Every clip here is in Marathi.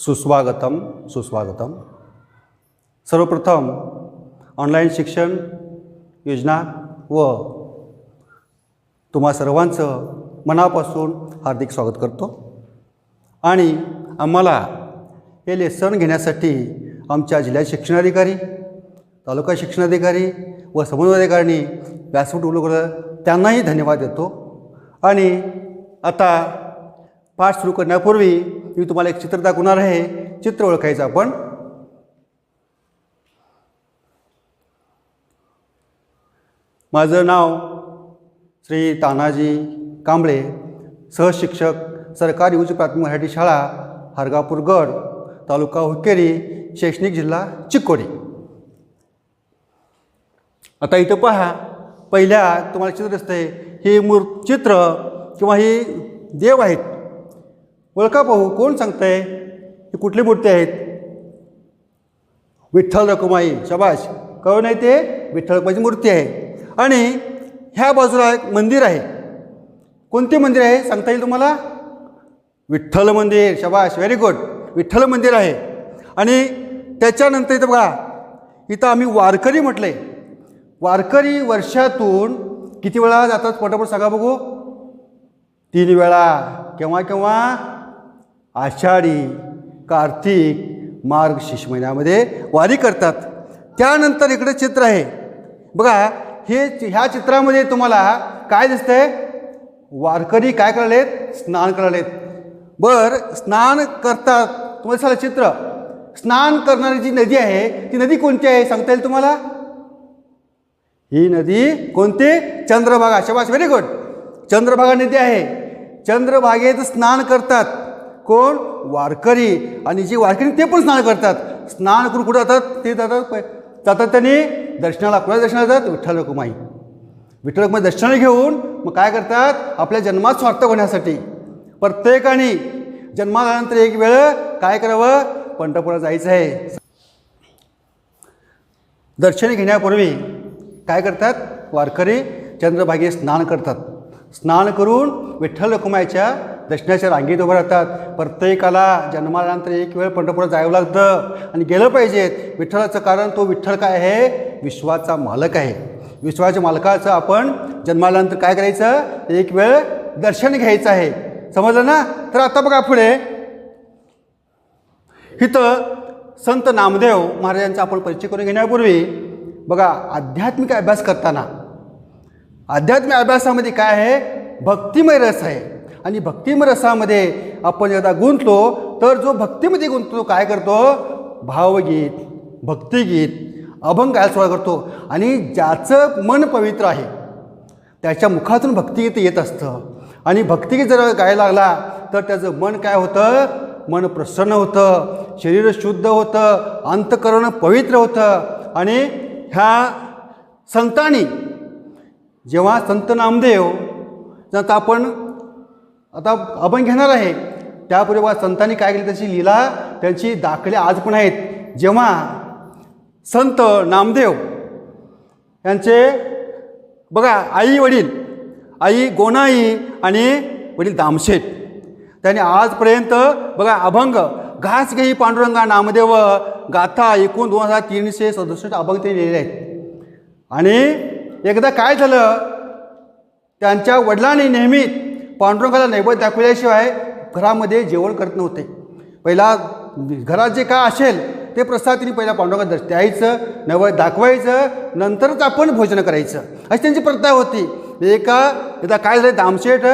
सुस्वागतम सुस्वागतम. सर्वप्रथम ऑनलाईन शिक्षण योजना व तुम्हा सर्वांचं मनापासून हार्दिक स्वागत करतो. आणि आम्हाला हे लेसन घेण्यासाठी आमच्या जिल्हा शिक्षणाधिकारी, तालुका शिक्षणाधिकारी व समन्वयाधिकाऱ्यांनी व्यासपीठ उलगडलं, त्यांनाही धन्यवाद देतो. आणि आता पाठ सुरू करण्यापूर्वी मी तुम्हाला एक चित्र दाखवणार आहे. चित्र ओळखायचं आपण. माझं नाव श्री तानाजी कांबळे, सहशिक्षक, सरकारी उच्च प्राथमिक मराठी शाळा, हरगापूर गड, तालुका हुक्केरी, शैक्षणिक जिल्हा चिक्कोडी. आता इथं पहा, पहिल्या तुम्हाला चित्र दिसतंय. हे चित्र किंवा हे देव आहेत. ओळखा पाहू, कोण सांगतंय? ही कुठली मूर्ती आहेत? विठ्ठल रखुमाई. शाबाश. कळलं नाही ते? विठ्ठल रखुमाईची मूर्ती आहे. आणि ह्या बाजूला एक मंदिर आहे. कोणते मंदिर आहे सांगता येईल तुम्हाला? विठ्ठल मंदिर. शाबाश, व्हेरी गुड. विठ्ठल मंदिर आहे. आणि त्याच्यानंतर इथं बघा, इथं आम्ही वारकरी म्हटलंय. वारकरी वर्षातून किती वेळा जातात पटापट सांगा बघू? 3 वेळा. केव्हा केव्हा? आषाढी, कार्तिक, मार्गशीर्ष महिन्यामध्ये वारी करतात. त्यानंतर इकडे चित्र आहे बघा. ह्या चित्रामध्ये तुम्हाला काय दिसतंय? वारकरी काय करालेत? स्नान करालेत. बरं, स्नान करतात. तुम्हाला सांगा चित्र. स्नान करणारी जी नदी आहे ती नदी कोणती आहे सांगता येईल तुम्हाला? ही नदी कोणती? चंद्रभागा. शाबास, व्हेरी गुड. चंद्रभागा नदी आहे. चंद्रभागेत स्नान करतात कोण? वारकरी. आणि जी वारकरी ते पण स्नान करतात. स्नान करून कुठं जातात? ते जातात त्यांनी दर्शनाला. कुणा दर्शनाला जातात? विठ्ठल रखुमाई. विठ्ठल रखुमाई दर्शनाला घेऊन मग काय करतात? आपल्या जन्मात सार्थक होण्यासाठी प्रत्येकाने जन्मानंतर एक वेळ काय करावं? पंढरपुरात जायचं आहे. दर्शन घेण्यापूर्वी काय करतात? वारकरी चंद्रभागेत स्नान करतात. स्नान करून विठ्ठल रखुमाईच्या दर्शनाच्या रांगेत उभं राहतात. प्रत्येकाला जन्मानंतर एक वेळ पंढरपुरात जावं लागतं आणि गेलं पाहिजेत. विठ्ठलाचं कारण तो विठ्ठल काय आहे? विश्वाचा मालक आहे. विश्वाच्या मालकाचं आपण जन्मानंतर काय करायचं? एक वेळ दर्शन घ्यायचं आहे. समजलं ना? तर आता बघा पुढे इथं संत नामदेव महाराजांचा आपण परिचय करून घेण्यापूर्वी बघा, आध्यात्मिक अभ्यास करताना आध्यात्मिक अभ्यासामध्ये काय आहे? भक्तिमय रस आहे. आणि भक्तिमय रसामध्ये आपण एकदा गुंतलो तर जो भक्तीमध्ये गुंततो काय करतो? भावगीत, भक्तिगीत, अभंग गायला सुरुवात करतो. आणि ज्याचं मन पवित्र आहे त्याच्या मुखातून भक्तिगीत येत असतं. आणि भक्तिगीत जर गायला लागला तर त्याचं मन काय होतं? मन प्रसन्न होतं, शरीर शुद्ध होतं, अंतःकरण पवित्र होतं. आणि ह्या संतांनी जेव्हा संत नामदेव जर आपण आता अभंग घेणार आहे त्यापूर्वी बघा संतांनी काय केली त्याची लीला, त्यांची दाखले आज पण आहेत. जेव्हा संत नामदेव यांचे बघा आई वडील, आई गोनाई आणि वडील दामशेठ, त्यांनी आजपर्यंत बघा अभंग घास घेई पांडुरंगा नामदेव गाथा एकूण 2367 अभंग ते लिहिलेले आहेत. आणि एकदा काय झालं, त्यांच्या वडिलांनी नेहमी पांडुरंगाला नैवेद्य दाखवल्याशिवाय घरामध्ये जेवण करत नव्हते. पहिला घरात जे काय असेल ते प्रसाद तिने पहिला पांडुरंगाला द्यायचं, नैवेद्य दाखवायचं, नंतरच आपण भोजन करायचं, अशी त्यांची प्रथा होती. एकदा काय झालं, दामशेठ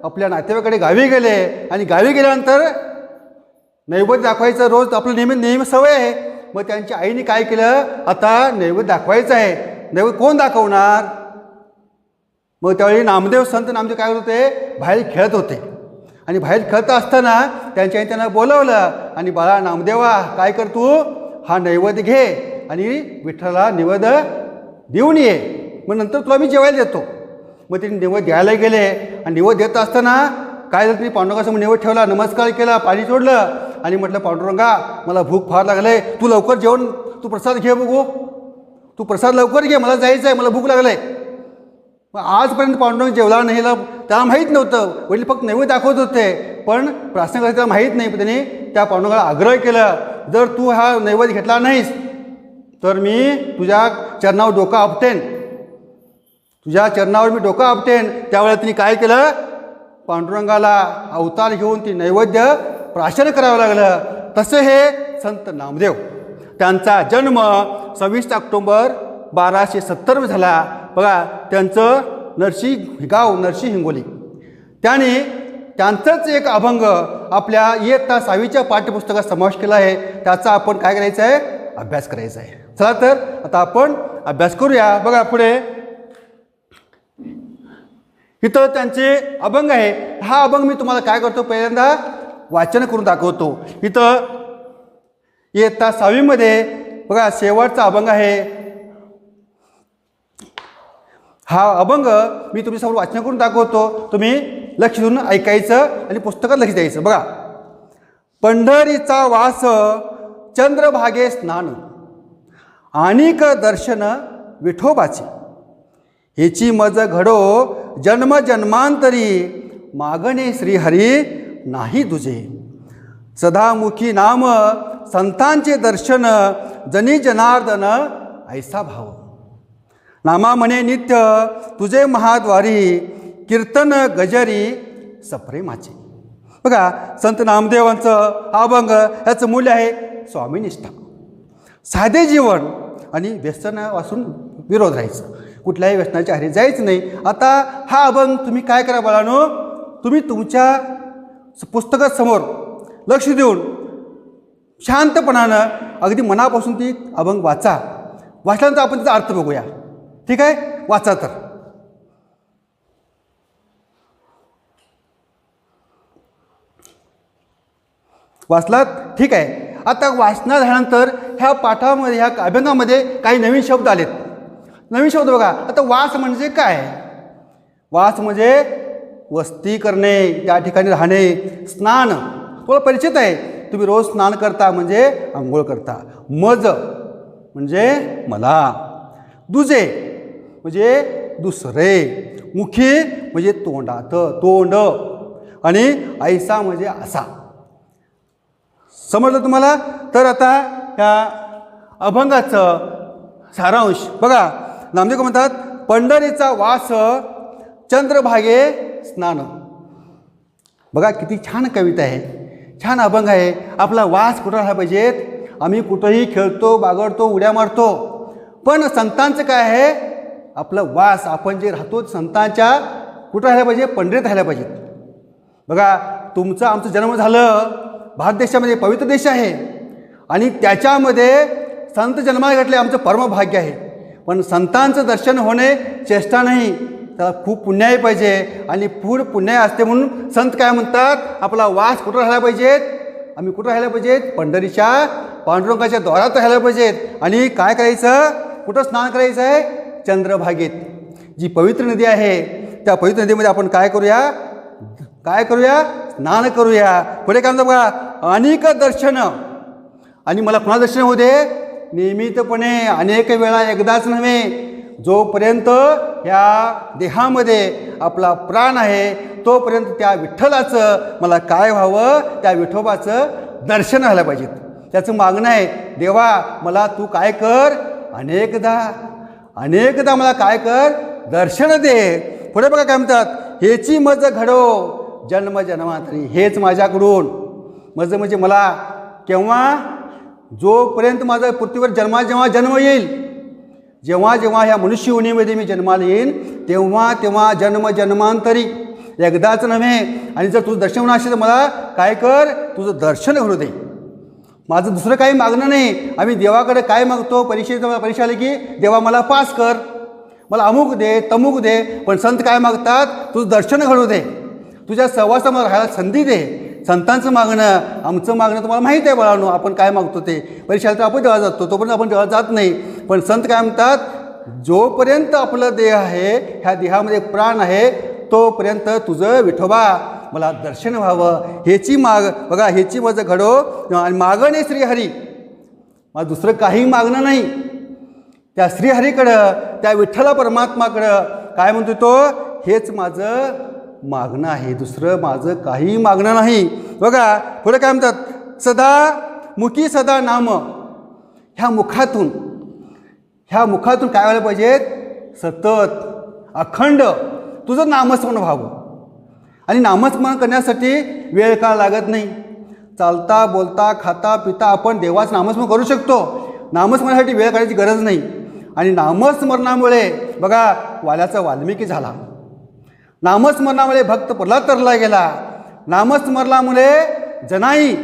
आपल्या नातेवाईकडे गावी गेले आणि गावी गेल्यानंतर नैवेद्य दाखवायचं रोज आपलं नेहमी सवय आहे. मग त्यांच्या आईने काय केलं, आता नैवेद्य दाखवायचं आहे. नैवेद्य कोण दाखवणार? मग त्यावेळी नामदेव संत नामदेव काय करत होते? बाहेर खेळत होते. आणि बाहेर खेळत असताना त्यांच्या त्यांना बोलवलं आणि बाळा नामदेवा काय कर, तू हा नैवेद्य घे आणि विठ्ठलाला नैवेद्य देऊन ये, मग नंतर तुला मी जेवायला देतो. मग तिने नैवेद्य द्यायला गेले आणि नैवेद्य देत असताना काय झालं, तिने पांडुरंगासमोर नैवेद्य ठेवला, नमस्कार केला, पाणी सोडलं आणि म्हटलं पांडुरंगा मला भूक फार लागलंय, तू लवकर जेवण, तू प्रसाद घे बघू, तू प्रसाद लवकर घे, मला जायचं आहे, मला भूक लागलंय. मग आजपर्यंत पांडुरंग जेवला नाही, त्याला माहीत नव्हतं. वडील फक्त नैवेद्य दाखवत होते पण प्रार्थना करायला त्याला माहीत नाही. पण त्याने त्या पांडुरंगाला आग्रह केला, जर तू हा नैवेद्य घेतला नाहीस तर मी तुझ्या चरणावर डोकं आपटेन, तुझ्या चरणावर मी डोकं आपटेन. त्यावेळेला तिने काय केलं, पांडुरंगाला अवतार घेऊन ती नैवेद्य प्राशन करावं लागलं. तसं हे संत नामदेव, त्यांचा जन्म 26 ऑक्टोबर 1270 झाला. बघा, त्यांचं नरसी हिंगोली. त्यांचंच एक अभंग आपल्या इयत्ता 6वीच्या पाठ्यपुस्तकात समावेश केला आहे. त्याचा आपण काय करायचं आहे, अभ्यास करायचा आहे. चला तर आता आपण अभ्यास करूया. बघा पुढे इथं त्यांचे अभंग आहे. हा अभंग मी तुम्हाला काय करतो, पहिल्यांदा वाचन करून दाखवतो. इथं इयत्ता 6वीमध्ये बघा शेवटचा अभंग आहे. हा अभंग मी तुमच्यासमोर वाचन करून दाखवतो, तुम्ही लक्ष देऊन ऐकायचं आणि पुस्तकात लक्ष द्यायचं. बघा, पंढरीचा वास चंद्रभागे स्नान, आणिक दर्शन विठोबाचे, हेची मज घडो जन्म जन्मांतरी, मागणे श्रीहरी नाही तुझे, सदामुखी नाम संतांचे दर्शन, जनी जनार्दन ऐसा भाव, नामा म्हणे नित्य तुझे महाद्वारी, कीर्तन गजरी सप्रेमाचे. बघा, संत नामदेवांचं हा अभंग, याचं मूल्य आहे स्वामीनिष्ठा, साधे जीवन आणि व्यसनापासून विरोध राहायचं, कुठल्याही व्यसनाच्या आहारी जायचं नाही. आता हा अभंग तुम्ही काय करा बाळांनो, तुम्ही तुमच्या पुस्तकासमोर लक्ष देऊन शांतपणानं अगदी मनापासून ती अभंग वाचा. वाचल्यानंतर आपण त्याचा अर्थ बघूया. ठीक आहे, वाचा तर. वाचलात? ठीक आहे. आता वाचना झाल्यानंतर ह्या पाठामध्ये, ह्या अभंगामध्ये काही नवीन शब्द आलेत. नवीन शब्द बघा. आता वास म्हणजे काय? वास म्हणजे वस्ती करणे, त्या ठिकाणी राहणे. स्नान तुम्हाला परिचित आहे, तुम्ही रोज स्नान करता म्हणजे आंघोळ करता. मज म्हणजे मला, दुजे म्हणजे दुसरे, मुखी म्हणजे तोंडात, तोंड, आणि ऐसा म्हणजे असा. समजलं तुम्हाला? तर आता ह्या अभंगाचं सारांश बघा. नामदेव म्हणतात, पंढरीचा वास चंद्रभागे स्नान. बघा किती छान कविता आहे, छान अभंग आहे. आपला वास कुठं राहायला पाहिजेत? आम्ही कुठंही खेळतो, बागडतो, उड्या मारतो, पण संतांचं काय आहे? आपलं वास, आपण जे राहतो संतांच्या कुठं राहायला पाहिजे? पंढरीत राहायला पाहिजेत. बघा, तुमचं आमचं जन्म झालं भारत देशामध्ये, पवित्र देश आहे, आणि त्याच्यामध्ये संत जन्माला घडले, आमचं परमभाग्य आहे. पण संतांचं दर्शन होणे चेष्टा नाही, त्याला खूप पुण्याई पाहिजे. आणि पुण्याई असते म्हणून संत काय म्हणतात, आपला वास कुठं राहायला पाहिजेत? आम्ही कुठं राहायला पाहिजेत? पंढरीच्या पांडुरंगाच्या द्वारात राहायला पाहिजेत. आणि काय करायचं? कुठं स्नान करायचं आहे? चंद्रभागेत, जी पवित्र नदी आहे, त्या पवित्र नदीमध्ये आपण काय करूया? स्नान करूया. पुढे काय म्हणतात बघा, अनेक दर्शन. आणि मला पुन्हा दर्शन होऊ दे, नियमितपणे, अनेक वेळा, एकदाच नव्हे. जोपर्यंत ह्या देहामध्ये आपला प्राण आहे तोपर्यंत त्या विठ्ठलाचं मला काय व्हावं? त्या विठोबाचं दर्शन व्हायला पाहिजे. त्याचं मागणं आहे, देवा मला तू काय कर? अनेकदा मला काय कर? दर्शन दे. पुढे बघा काय म्हणतात, हेची मज घडो जन्म जन्मांतरी. हेच माझ्याकडून, मज म्हणजे मला, केव्हा? जोपर्यंत माझा पृथ्वीवर जेव्हा जन्म येईल, जेव्हा ह्या मनुष्य योनीमध्ये मी जन्माला येईन, तेव्हा जन्म जन्मांतरी, एकदाच नव्हे. आणि जर तुझं दर्शन होणार असेल तर मला काय कर? तुझं दर्शन घडू दे. माझं दुसरं काही मागणं नाही. आम्ही देवाकडे काय मागतो? परीक्षा आली की देवा मला पास कर, मला अमुक दे, तमुक दे. पण संत काय मागतात? तुझं दर्शन घडू दे, तुझ्या सहवासामध्ये राहायला संधी दे. संतांचं मागणं, आमचं मागणं तुम्हाला माहीत आहे बाळांनो, आपण काय मागतो ते. परीक्षाला तर आपण देवाला जातो, तोपर्यंत आपण देवाला जात नाही. पण संत काय म्हणतात? जोपर्यंत आपलं देह आहे, ह्या देहामध्ये प्राण आहे, तोपर्यंत तुझं विठोबा मला दर्शन व्हावं. हेची बघा, हेची मज घडो आणि मागणे श्रीहरी. मला दुसरं काही मागणं नाही. त्या श्रीहरीकडं, त्या विठ्ठला परमात्माकडं काय म्हणतो तो? हेच माझं मागणं आहे, दुसरं माझं काही मागणं नाही. बघा पुढे काय म्हणतात, सदा मुखी सदा नाम, ह्या मुखातून काय व्हायला पाहिजेत, सतत अखंड तुझं नामस्मरण व्हावं. आणि नामस्मरण करण्यासाठी वेळ काळ लागत नाही. चालता बोलता खाता पिता आपण देवाचं नामस्मरण करू शकतो. नामस्मरणासाठी वेळ काढायची गरज नाही. आणि नामस्मरणामुळे बघा वाल्याचा वाल्मिकी झाला, नामस्मरणामुळे भक्त प्रल्हाद तरला गेला, नामस्मरणामुळे जनाई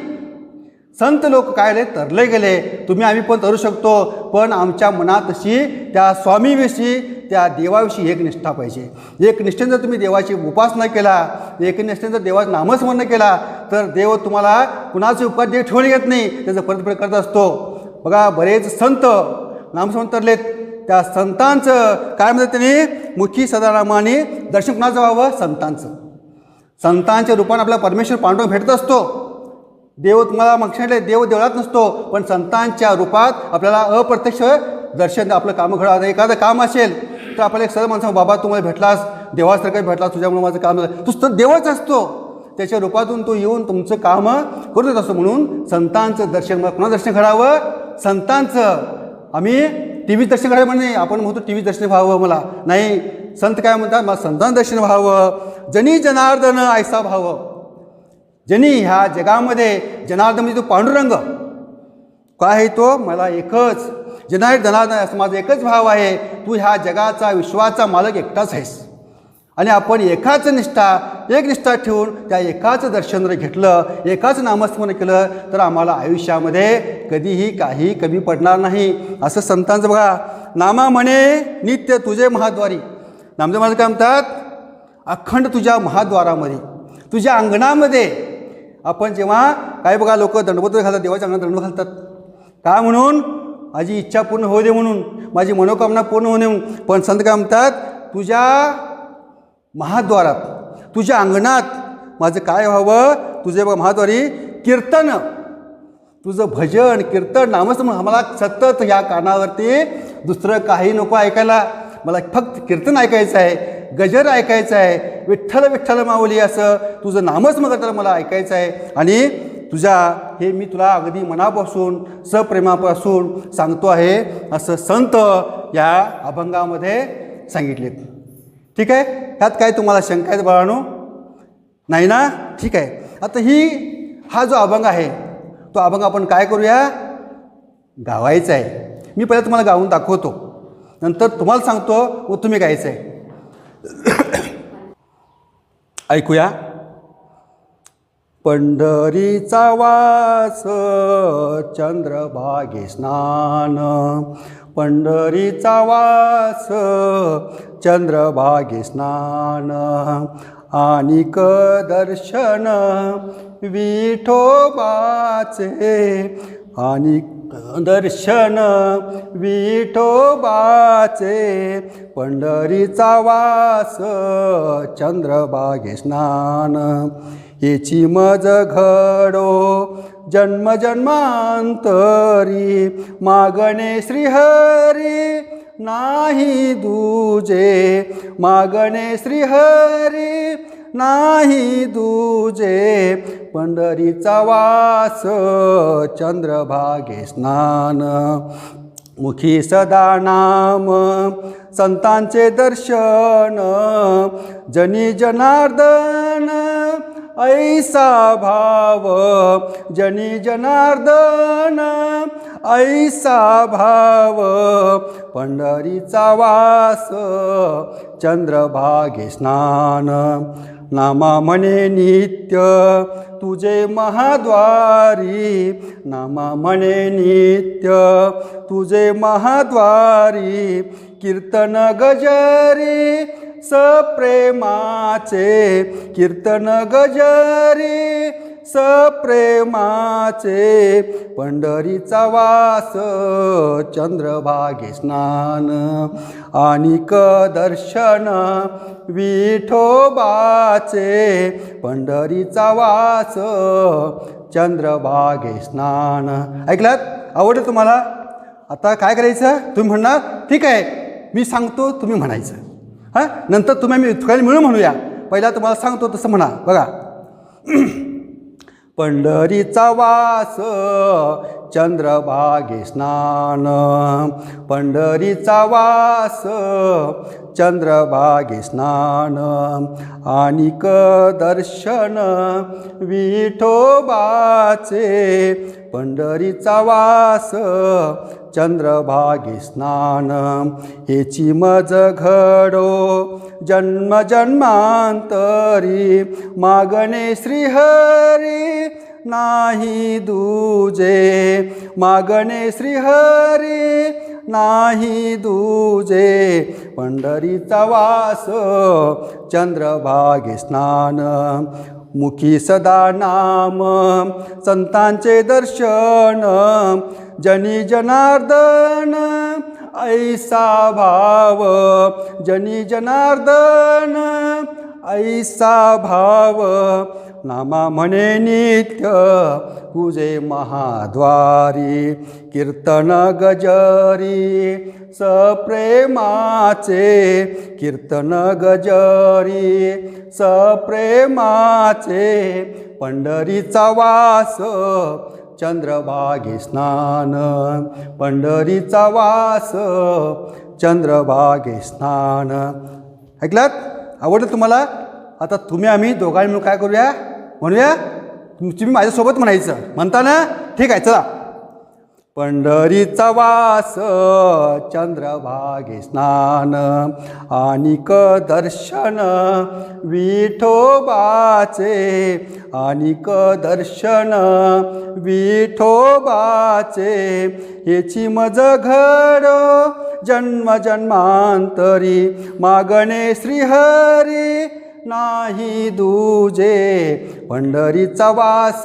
संत लोक काय आले, तरले गेले. तुम्ही आम्ही पण तरू शकतो, पण आमच्या मनात अशी त्या स्वामीविषयी त्या देवाविषयी एक निष्ठा पाहिजे. एक निष्ठेने जर तुम्ही देवाची उपासना केला, एक निष्ठेने जर देवाचं नामस्मरण केला, तर देव तुम्हाला कुणाचे उपकार देव ठेवून घेत नाही, त्याचं परतफेड करत असतो. बघा बरेच संत नामस्मरण तरलेत, त्या संतांचं काय म्हणतात त्यांनी, मुखी सदानामाने दर्शन कुणाचं व्हावं, संतांचं. संतांच्या रूपाने आपला परमेश्वर पांडुरंग भेटत असतो. देव तुम्हाला मागच्या देव देवळात नसतो, पण संतांच्या रूपात आपल्याला अप्रत्यक्ष दर्शन, आपलं कामं घडा. एखादं काम असेल तर आपल्याला एक सरळ माणसं, बाबा तुम्हाला भेटलास, देवासारखं भेटलास, तुझ्यामुळे माझं काम झालं, तू देवच असतो. त्याच्या रूपातून तो येऊन तुमचं कामं करू देत असतो. म्हणून संतांचं दर्शन, मला कुणाचं दर्शन घडावं, संतांचं. आम्ही टी व्ही दर्शन घडावं म्हणे, आपण म्हणतो टी व्ही दर्शन व्हावं मला नाही. संत काय म्हणतात, मला संतांचं दर्शन व्हावं. जनी जनार्दन ऐसा भाव, जनी ह्या जगामध्ये जनार्दन म्हणजे तो पांडुरंग काय आहे, तो मला एकच जनार्दन असं माझा एकच भाव आहे. तू ह्या जगाचा विश्वाचा मालक एकटाच आहेस. आणि आपण एकाच निष्ठा ठेवून त्या एकाच दर्शन जर घेतलं, एकाच नामस्मरण केलं, तर आम्हाला आयुष्यामध्ये कधीही काही कमी पडणार नाही. असं संतांचं बघा. नामा म्हणे नित्य तुझे महाद्वारी. नामदेव महाराज काय म्हणतात, अखंड तुझ्या महाद्वारामध्ये, तुझ्या अंगणामध्ये. आपण जेव्हा काय बघा लोक दंडवत घालतात, देवाच्या अंगणात दंड घालतात. का म्हणून, माझी इच्छा पूर्ण होऊ दे म्हणून, माझी मनोकामना पूर्ण होऊ दे म्हणून. पण संत काय म्हणतात, तुझ्या महाद्वारात, तुझ्या अंगणात माझं काय व्हावं, तुझे बघा महाद्वारी कीर्तन, तुझं भजन कीर्तन नामस्मरण आम्हाला सतत या कानावरती, दुसरं काही नको ऐकायला. मला फक्त कीर्तन ऐकायचं आहे, गजर ऐकायचं आहे, विठ्ठल विठ्ठल माऊली असं तुझं नामस्मरण करताना मला ऐकायचं आहे. आणि तुझ्या हे मी तुला अगदी मनापासून सप्रेमापासून सांगतो आहे, असं संत या अभंगामध्ये सांगितलेत. ठीक आहे, ह्यात काय तुम्हाला शंका आहेत बाळांनो? नाही ना? ठीक आहे. आता हा जो अभंग आहे, तो अभंग आपण काय करूया, गावायचा आहे. मी पहिला तुम्हाला गाऊन दाखवतो, नंतर तुम्हाला सांगतो व तुम्ही गायचं आहे. ऐकूया. पंढरीचा वास चंद्रभागे स्नान, पंढरीचा वास चंद्रभागे स्नान, आनिक दर्शन विठोबाचे, आनिक दर्शन विठोबाचे, पंढरीचा वास चंद्रभागे स्नान, हेची मज घडो जन्मजन्मांतरी, मागणे श्रीहरी नाही दूजे, मागणे श्रीहरी नाही दूजे, पंढरीचा वास चंद्रभागे स्नान, मुखी सदा नाम संतांचे दर्शन, जनी जनार्दन ऐसा भाव, जनी जनार्दन ऐसा भाव, पंढरीचा वास चंद्रभागे स्नान, नामा म्हणे नित्य तुझे महाद्वारी, नामा म्हणे नित्य तुझे महाद्वारी, कीर्तन गजरी सप्रेमाचे, कीर्तन गजरी सप्रेमाचे, पंढरीचा वास चंद्रभागे स्नान, आनिक दर्शन विठोबाचे, पंढरीचा वास चंद्रभागे स्नान. ऐकलात? आवडलं तुम्हाला? आता काय करायचं, तुम्ही म्हणणार ठीक आहे मी सांगतो, तुम्ही म्हणायचं. हां, नंतर तुम्ही आम्ही मिळून म्हणूया. पहिला तुम्हाला सांगतो तसं म्हणा. बघा, पंढरीचा वास चंद्रभागे स्नान, पंढरीचा वास चंद्रभागे स्नान, आनिक दर्शन विठोबाचे, पंढरीचा वास चंद्रभागे स्नान, हेची मज घडो जन्म जन्मांतरी, मागणे श्रीहरी नाही दूजे, मागणे श्रीहरी नाही दूजे, पंढरीचा वास चंद्रभागे स्नान, मुखी सदा नाम संतांचे दर्शन, जनी जनार्दन ऐसा भाव, जनी जनार्दन ऐसा भाव, नामा म्हणे नित्य तुझे महाद्वारी, कीर्तन गजरी सप्रेमाचे, कीर्तन गजरी सप्रेमाचे, पंढरीचा वास चंद्रभागे स्नान, पंढरीचा वास चंद्रभागे स्नान. ऐकलात? आवडलं तुम्हाला? आता तुम्ही आम्ही दोघांनी मिळून काय करूया? म्हणूया, तुम्ही माझ्यासोबत म्हणायचं. म्हणता ना? ठीक आहे, चला. पंढरीचा वास चंद्रभागे स्नान, आनिक दर्शन विठोबाचे, आनिक दर्शन विठोबाचे, हेची मज घडो जन्म जन्मांतरी, मागणे श्रीहरी नाही दूजे, पंढरीचा वास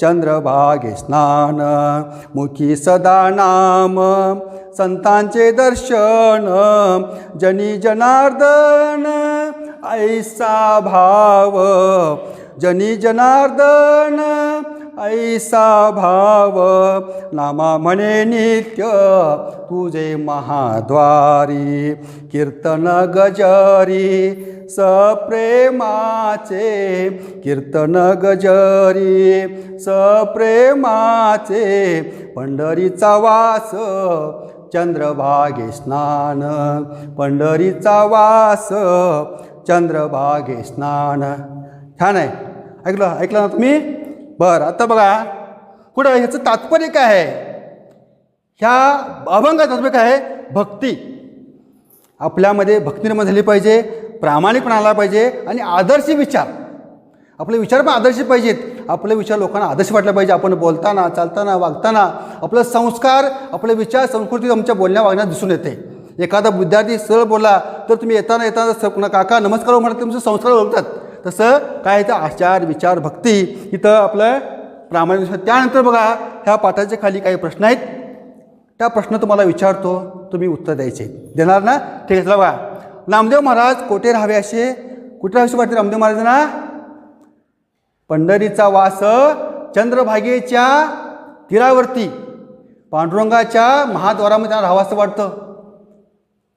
चंद्रभागे स्नान, मुखी सदा नाम संतांचे दर्शन, जनी जनार्दन ऐसा भाव, जनी जनार्दन ऐसा भाव, नामा म्हणे नित्य तुझे महाद्वारी, कीर्तन गजरी सप्रेमाचे, कीर्तन गजरी सप्रेमाचे, पंढरीचा वास चंद्रभागे स्नान, पंढरीचा वास चंद्रभागे स्नान. छान आहे. ऐकलं ना तुम्ही? बरं, आता बघा पुढं ह्याचं तात्पर्य काय आहे? ह्या अभंगाचं तात्पर्य काय आहे? भक्ती. आपल्यामध्ये भक्ती निर्माण झाली पाहिजे, प्रामाणिकपणा आला पाहिजे आणि आदर्शी विचार. आपले विचार पण आदर्शी पाहिजेत. आपले विचार लोकांना आदर्श वाटला पाहिजे. आपण बोलताना, चालताना, वागताना आपलं संस्कार, आपले विचार, संस्कृती आमच्या बोलण्या वागण्यात दिसून येते. एखादा विद्यार्थी सरळ बोलला तर तुम्ही येताना काका नमस्कार म्हणत तुमचे संस्कार ओळखतात. तसं काय इथं आचार, विचार, भक्ती इथं आपलं प्रामाणिक. त्यानंतर बघा ह्या पाठाच्या खाली काही प्रश्न आहेत. त्या प्रश्न तुम्हाला विचारतो, तुम्ही उत्तर द्यायचे. देणार ना? ठीक आहे. चला बघा. नामदेव महाराज कोठे राहावे असे? कुठे राहावे वाटते नामदेव महाराजांना? पंढरीचा वास चंद्रभागेच्या तीरावरती, पांडुरंगाच्या महाद्वारामध्ये त्यांना राहावंसं वाटतं.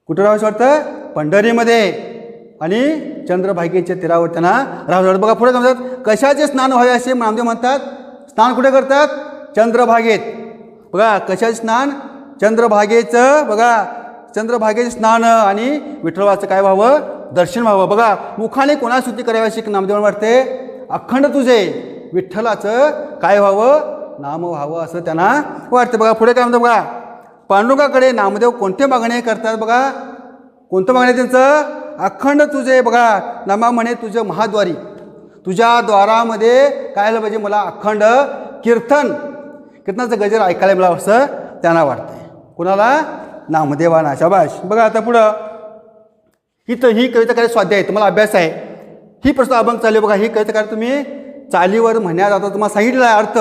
कुठं राहावंसं वाटतं? पंढरीमध्ये आणि चंद्रभागेच्या तीरावर त्यांना राहावं वाटतं. बघा पुढे म्हणतात कशाचे स्नान व्हावे असे नामदेव म्हणतात. स्नान कुठे करतात? चंद्रभागेत. बघा कशाचे स्नान? चंद्रभागेचं. बघा चंद्रभागेचे स्नान आणि विठ्ठलाचं काय व्हावं? दर्शन व्हावं. बघा मुखाने कोणा स्तुती करावी अशी नामदेव वाटते? अखंड तुझे विठ्ठलाचं काय व्हावं? नाम व्हावं असं त्यांना वाटते. बघा पुढे काय म्हणतात? बघा पांडुरंगाकडे नामदेव कोणते मागणे करतात? बघा कोणतं मागणे त्यांचं? अखंड तुझे. बघा नामा म्हणे तुझं महाद्वारी, तुझ्या द्वारामध्ये काय आलं पाहिजे? मला अखंड कीर्तनाचं गजर ऐकायला मिळावं असं त्यांना वाटतंय. कुणाला? नामदेवाना. शाबाश. बघा आता पुढं इथं ही कविता काय स्वाध्याय आहे, तुम्हाला अभ्यास आहे. ही प्रश्न अभंग चालू. बघा ही कविता काय तुम्ही चालीवर म्हणण्यात आता तुम्हाला सांगितलेला आहे, अर्थ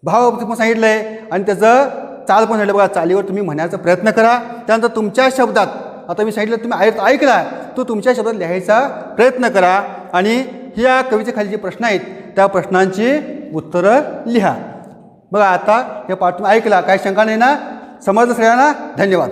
भाव तुम्हाला सांगितलं आहे आणि त्याचं चाल पण झालं. बघा चालीवर तुम्ही म्हणण्याचा प्रयत्न करा. त्यानंतर तुमच्या शब्दात, आता मी सांगितलं तुम्ही ऐकला तो तुमच्या शब्दात लिहायचा प्रयत्न करा आणि ह्या कवितेच्या खाली जे प्रश्न आहेत त्या प्रश्नांची उत्तरं लिहा. बघा आता हे पाठ तुम्ही ऐकला, काय शंका नाही ना? समजलं सगळ्यांना? धन्यवाद.